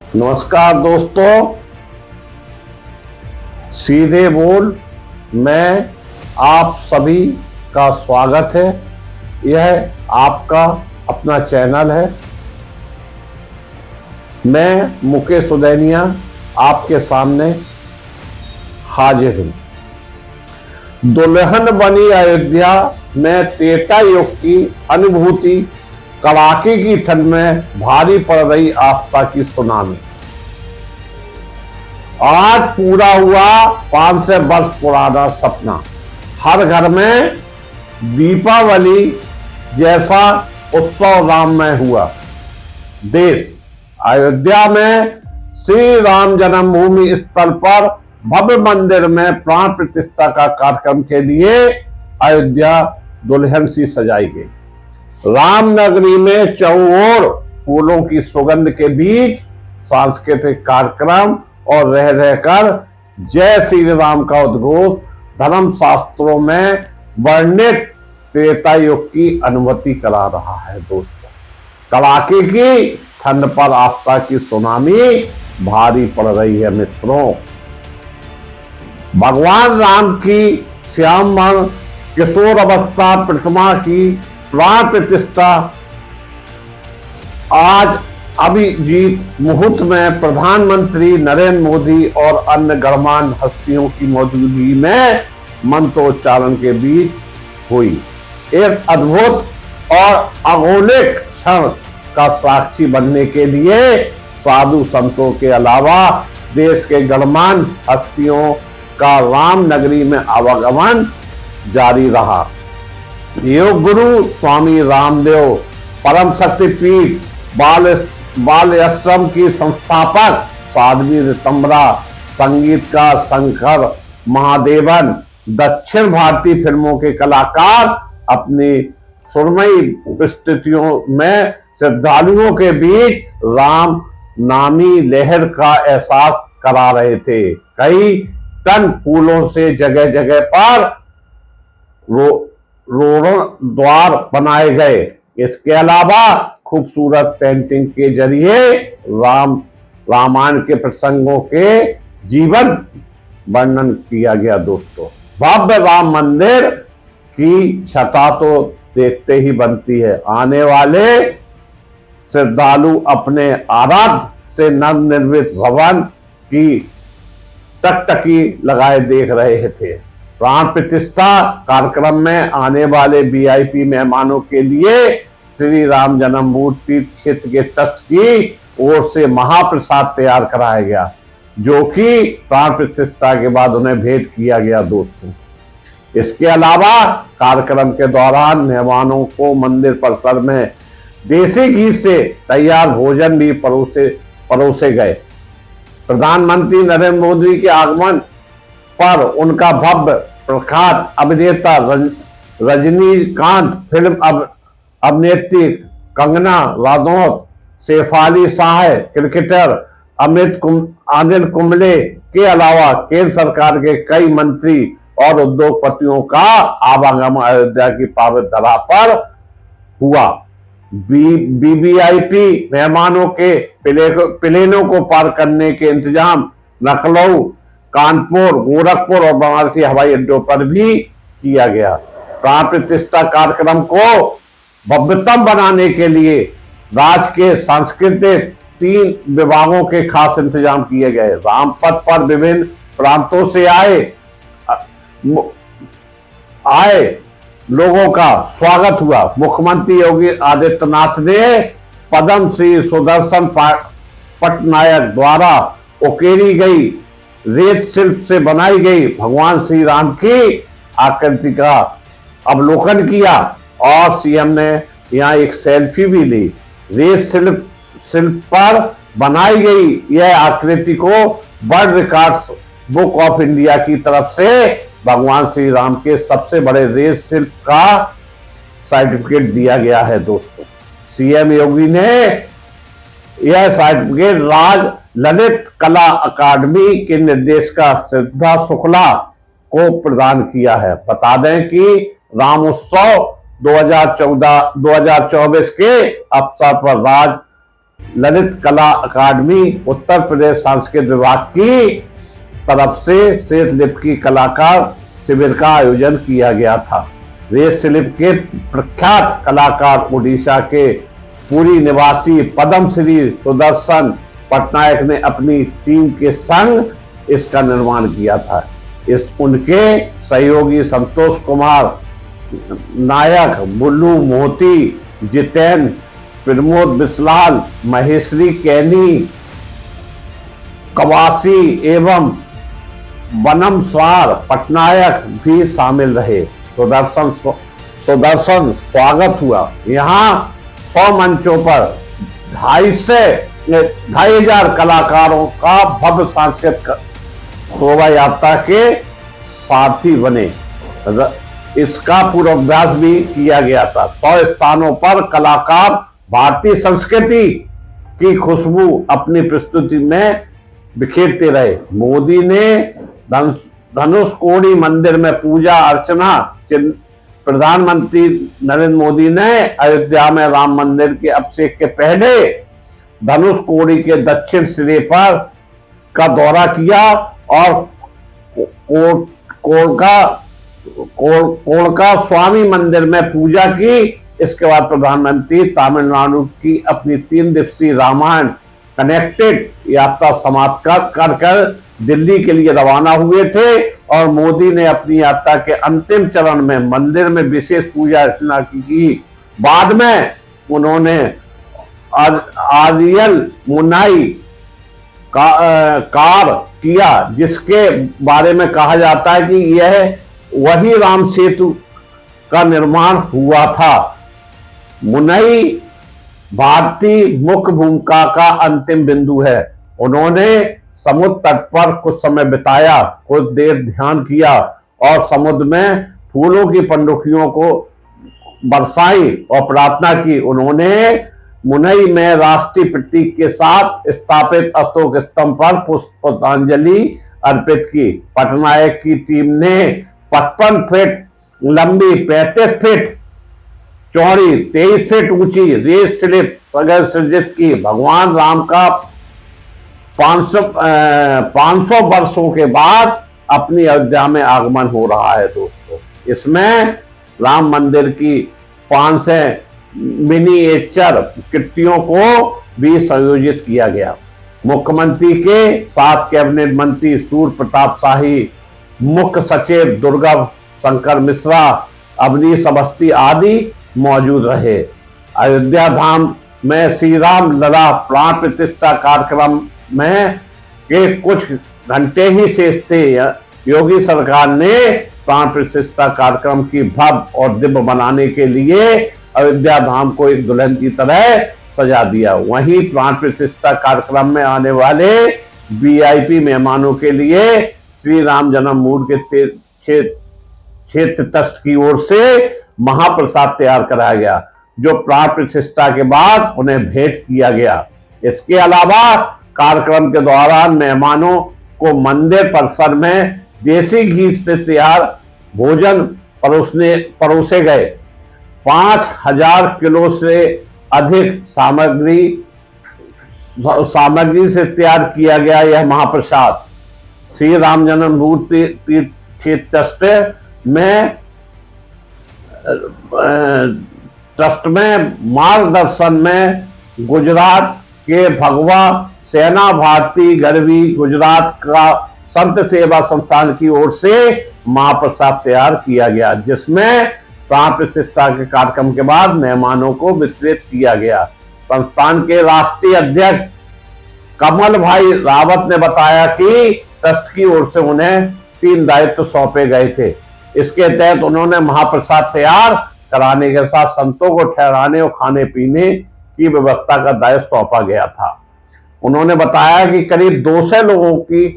नमस्कार दोस्तों, सीधे बोल में आप सभी का स्वागत है। यह आपका अपना चैनल है। मैं मुकेश उदैनिया आपके सामने हाजिर हूं। दुल्हन बनी अयोध्या में त्रेता युग की अनुभूति, कड़ाके की ठंड में भारी पड़ रही आस्था की सुनामी। आज पूरा हुआ 500 वर्ष पुराना सपना। हर घर में दीपावली जैसा उत्सव राम में हुआ। देश अयोध्या में श्री राम जन्मभूमि स्थल पर भव्य मंदिर में प्राण प्रतिष्ठा का कार्यक्रम के लिए अयोध्या दुल्हन सी सजाई गई। राम नगरी में चौओर फूलों की सुगंध के बीच सांस्कृतिक कार्यक्रम और रह रहकर जय श्री राम का उद्घोष धर्म शास्त्रों में वर्णित त्रेता युग की अनुमति करा रहा है। दोस्तों, कड़ाके की ठंड पर आस्था की सुनामी भारी पड़ रही है। मित्रों, भगवान राम की श्यामवर्ण किशोर अवस्था प्रतिमा की प्राण प्रतिष्ठा आज अभिजीत मुहूर्त में प्रधानमंत्री नरेंद्र मोदी और अन्य गणमान्य हस्तियों की मौजूदगी में मंत्रोच्चारण के बीच हुई। एक अद्भुत और अगौलिक क्षण का साक्षी बनने के लिए साधु संतों के अलावा देश के गणमान्य हस्तियों का राम नगरी में आवागमन जारी रहा। योग गुरु स्वामी रामदेव, परम शक्तिपीठ बाल आश्रम की संस्थापक साध्वी ऋतंबरा, संगीतकार शंकर महादेवन, दक्षिण भारतीय फिल्मों के कलाकार अपनी सुरमई प्रस्तुतियों में श्रद्धालुओं के बीच राम नामी लहर का एहसास करा रहे थे। कई टन फूलों से जगह जगह पर रोड़ों द्वार बनाए गए। इसके अलावा खूबसूरत पेंटिंग के जरिए रामायण के प्रसंगों के जीवन वर्णन किया गया। दोस्तों, भव्य राम मंदिर की छटा तो देखते ही बनती है। आने वाले श्रद्धालु अपने आराध्य से नवनिर्मित भवन की टकटकी लगाए देख रहे थे। प्राण प्रतिष्ठा कार्यक्रम में आने वाले वीआईपी मेहमानों के लिए श्री राम जन्मभूमि क्षेत्र के ट्रस्ट की ओर से महाप्रसाद तैयार कराया गया, जो कि प्राण प्रतिष्ठा के बाद उन्हें भेंट किया गया। दोस्तों, इसके अलावा कार्यक्रम के दौरान मेहमानों को मंदिर परिसर में देसी घी से तैयार भोजन भी परोसे गए। प्रधानमंत्री नरेंद्र मोदी के आगमन पर उनका भव्य प्रख्यात अभिनेता रजनीकांत, फिल्म अभिनेत्री कंगना रनौत, शेफाली शाह, क्रिकेटर अनिल कुंबले के अलावा केंद्र सरकार के कई मंत्री और उद्योगपतियों का आवागमन अयोध्या की पवित्र धरा पर हुआ। वीवीआईपी मेहमानों के प्लेनों को पार करने के इंतजाम लखनऊ, कानपुर, गोरखपुर और वाराणसी हवाई अड्डों पर भी किया गया। प्राण प्रतिष्ठा कार्यक्रम को भव्यतम बनाने के लिए राज्य के सांस्कृतिक 3 विभागों के खास इंतजाम किए गए। रामपथ पर विभिन्न प्रांतों से आए लोगों का स्वागत हुआ। मुख्यमंत्री योगी आदित्यनाथ ने पद्म श्री सुदर्शन पटनायक द्वारा उकेरी गई रेत शिल्प से बनाई गई भगवान श्री राम की आकृति का अवलोकन किया और सीएम ने यहां एक सेल्फी भी ली। रेत शिल्प पर बनाई गई यह आकृति को world records book of India की तरफ से भगवान श्री राम के सबसे बड़े रेत शिल्प का सर्टिफिकेट दिया गया है। दोस्तों, सीएम योगी ने यह सर्टिफिकेट राज ललित कला अकादमी के निर्देशक श्रद्धा शुक्ला को प्रदान किया है। बता दें कि रामोत्सव 2024 के अवसर पर ललित कला अकादमी उत्तर प्रदेश सांस्कृतिक विभाग की तरफ से श्वेतलिपि की कलाकार शिविर का आयोजन किया गया था। श्वेतलिपि के प्रख्यात कलाकार उड़ीसा के पुरी निवासी पद्मश्री सुदर्शन पटनायक ने अपनी टीम के संग इसका निर्माण किया था। उनके सहयोगी संतोष कुमार नायक, बुल्लू मोती, जितेंद्र, प्रमोद बिस्लाल, महेश्वरी कैनी, कवासी एवं बनम स्वार पटनायक भी शामिल रहे। सुदर्शन स्वागत हुआ। यहाँ 100 मंचों पर 2,500 कलाकारों का भव्य सांस्कृतिक शोभा यात्रा के सारथी बने। इसका पूर्वाभ्यास भी किया गया था। 100 स्थानों पर कलाकार भारतीय संस्कृति की खुशबू अपनी प्रस्तुति में बिखेरते रहे। मोदी ने धनुषकोडी मंदिर में पूजा अर्चना। प्रधानमंत्री नरेंद्र मोदी ने अयोध्या में राम मंदिर के अभिषेक के पहले धनुषकोडी के दक्षिण सिरे पर का दौरा किया और कोलका स्वामी मंदिर में पूजा की। इसके बाद प्रधानमंत्री तमिलनाडु की अपनी 3 दिवसीय रामायण कनेक्टेड यात्रा समाप्त कर दिल्ली के लिए रवाना हुए थे और मोदी ने अपनी यात्रा के अंतिम चरण में मंदिर में विशेष पूजा अर्चना की। बाद में उन्होंने आरियल मुनाई कार किया, जिसके बारे में कहा जाता है कि यह वही राम सेतु का निर्माण हुआ था। मुनई भारतीय मुख्य भूमिका का अंतिम बिंदु है। उन्होंने समुद्र तट पर कुछ समय बिताया, कुछ देर ध्यान किया और समुद्र में फूलों की पंडुकियों को बरसाई और प्रार्थना की। उन्होंने मुनई में राष्ट्रीय प्रतीक के साथ स्थापित अशोक स्तंभ पर पुष्पांजलि अर्पित की। पटनायक की टीम ने 55 फीट लंबी, 35 फीट चौड़ी, 23 फीट ऊंची श्वेतलिपि सृजित की। भगवान राम का 500 वर्षों के बाद अपनी अयोध्या में आगमन हो रहा है दोस्तों। इसमें राम मंदिर की 500 मिनिएचर कृतियों को भी संयोजित किया गया। मुख्यमंत्री के 7 कैबिनेट मंत्री सूर्य प्रताप शाही, मुख्य सचिव दुर्गा शंकर मिश्रा, अवनीश अवस्थी आदि मौजूद रहे। अयोध्या धाम में श्री राम लला प्राण प्रतिष्ठा कार्यक्रम में के कुछ घंटे ही शेष थे। योगी सरकार ने प्राण प्रतिष्ठा कार्यक्रम की भव्य और दिव्य बनाने के लिए अयोध्या धाम को एक दुल्हन की तरह सजा दिया। वहीं प्राण प्रतिष्ठा कार्यक्रम में आने वाले वीआईपी मेहमानों के लिए श्री राम जन्मभूमि के क्षेत्र ट्रस्ट की ओर से महाप्रसाद तैयार कराया गया, जो प्राण प्रतिष्ठा के बाद उन्हें भेंट किया गया। इसके अलावा कार्यक्रम के दौरान मेहमानों को मंदिर परिसर में देसी घी से तैयार भोजन परोसे गए। 5000 किलो से अधिक सामग्री से तैयार किया गया यह महाप्रसाद श्री राम जन्मभूमि तीर्थ ट्रस्ट में मार्गदर्शन में गुजरात के भगवा सेना भारती गढ़वी गुजरात का संत सेवा संस्थान की ओर से महाप्रसाद तैयार किया गया, जिसमें प्राण प्रतिष्ठा के कार्यक्रम के बाद मेहमानों को वितरित किया गया। संस्थान के राष्ट्रीय अध्यक्ष कमल भाई रावत ने बताया कि ट्रस्ट की ओर से उन्हें 3 दायित्व सौंपे गए थे। इसके तहत उन्होंने महाप्रसाद तैयार कराने के साथ संतों को ठहराने और खाने पीने की व्यवस्था का दायित्व सौंपा गया था। उन्होंने बताया कि करीब 200 लोगों की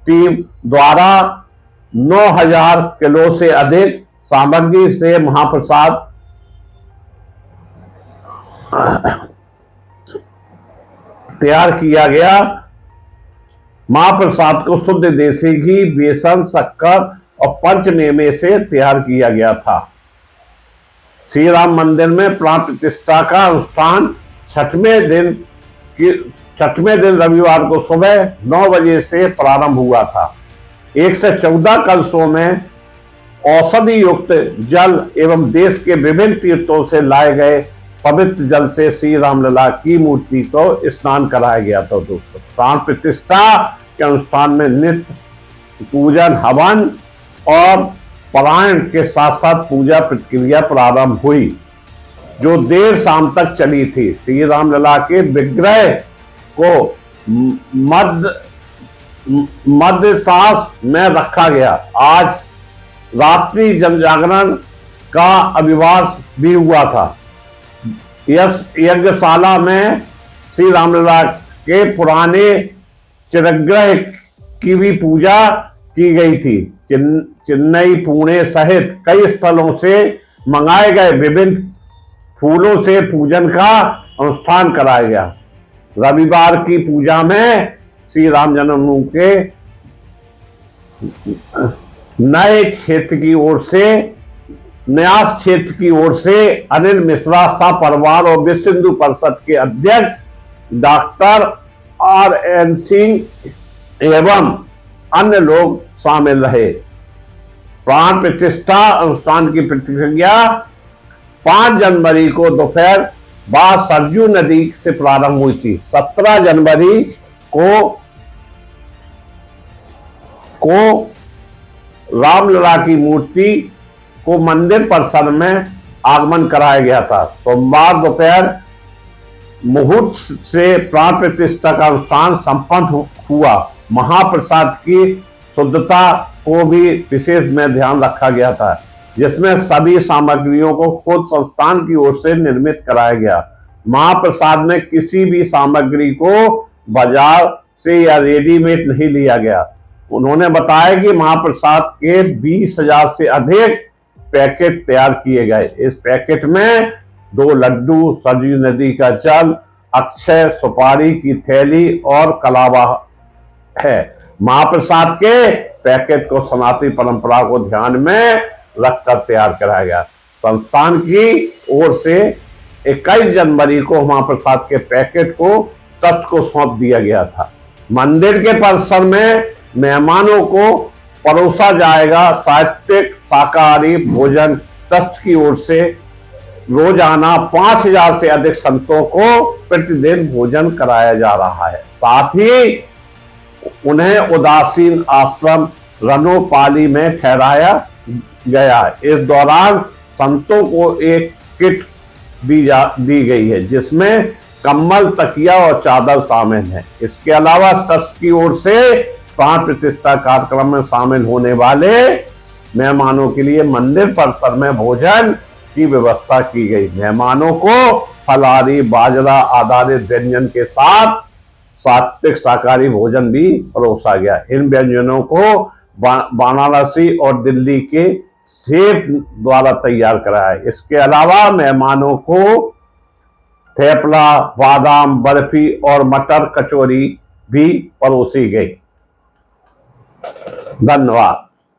टीम द्वारा 9000 किलो से अधिक सामग्री से महाप्रसाद तैयार किया गया। महाप्रसाद को शुद्ध देसी घी, बेसन, शक्कर और पंचमेवे से तैयार किया गया था। श्री राम मंदिर में प्राण प्रतिष्ठा का अनुष्ठान 6वें दिन कि 6वें दिन रविवार को सुबह 9 बजे से प्रारंभ हुआ था। 1 से 14 कलशों में औषधि युक्त जल एवं देश के विभिन्न तीर्थों से लाए गए पवित्र जल से श्री रामलला की मूर्ति को स्नान कराया गया था। दोस्तों, प्राण प्रतिष्ठा के अनुष्ठान में नित्य पूजन, हवन और पारायण के साथ साथ पूजा प्रक्रिया प्रारंभ हुई, जो देर शाम तक चली थी। श्री रामलला के विग्रह को मध्य सांस में रखा गया। आज रात्रि जनजागरण का अभिवास भी हुआ था। यज्ञशाला में श्री रामलला के पुराने चिरग्रह की भी पूजा की गई थी। चेन्नई, पुणे सहित कई स्थलों से मंगाए गए विभिन्न फूलों से पूजन का अनुष्ठान कराया गया। रविवार की पूजा में श्री राम जन्मभूमि के नए क्षेत्र की ओर से न्यास क्षेत्र की ओर से अनिल मिश्रा सपरिवार और विश्व हिंदू परिषद के अध्यक्ष डॉक्टर RN सिंह एवं अन्य लोग शामिल रहे। प्राण प्रतिष्ठा अनुष्ठान की प्रक्रिया 5 जनवरी को दोपहर बाद सरयू नदी से प्रारंभ हुई थी। 17 जनवरी को रामलला की मूर्ति को मंदिर परिसर में आगमन कराया गया था। सोमवार दोपहर मुहूर्त से प्राण प्रतिष्ठा का अनुष्ठान संपन्न हुआ। महाप्रसाद की शुद्धता को भी विशेष में ध्यान रखा गया था, जिसमें सभी सामग्रियों को खुद संस्थान की ओर से निर्मित कराया गया। महाप्रसाद में किसी भी सामग्री को बाजार से या रेडीमेड नहीं लिया गया। उन्होंने बताया कि महाप्रसाद के 20,000 से अधिक पैकेट तैयार किए गए। इस पैकेट में 2 लड्डू, सरयू नदी का जल, अक्षय, सुपारी की थैली और कलावा है। महाप्रसाद के पैकेट को सनातनी परंपरा को ध्यान में रखकर तैयार कराया गया। संस्थान की ओर से 21 जनवरी को महाप्रसाद के पैकेट को ट्रस्ट को सौंप दिया गया था। मंदिर के परिसर में मेहमानों को परोसा जाएगा सात्विक शाकाहारी भोजन। ट्रस्ट की ओर से रोजाना 5,000 से अधिक संतों को प्रतिदिन भोजन कराया जा रहा है। साथ ही उन्हें उदासीन आश्रम रनोपाली में ठहराया गया। इस दौरान संतों को एक किट दी गई है, जिसमें कंबल, तकिया और चादर शामिल है। इसके अलावा ट्रस्ट की ओर से प्राण प्रतिष्ठा कार्यक्रम में शामिल होने वाले मेहमानों के लिए मंदिर परिसर में भोजन की व्यवस्था की गई। मेहमानों को फलाहारी बाजरा आधारित व्यंजन के साथ सात्विक शाकाहारी भोजन भी परोसा गया। इन व्यंजनों को वाराणसी और दिल्ली के शेफ द्वारा तैयार कराया। इसके अलावा मेहमानों को थेपला, बादाम बर्फी और मटर कचौरी भी परोसी गई। धन्यवाद।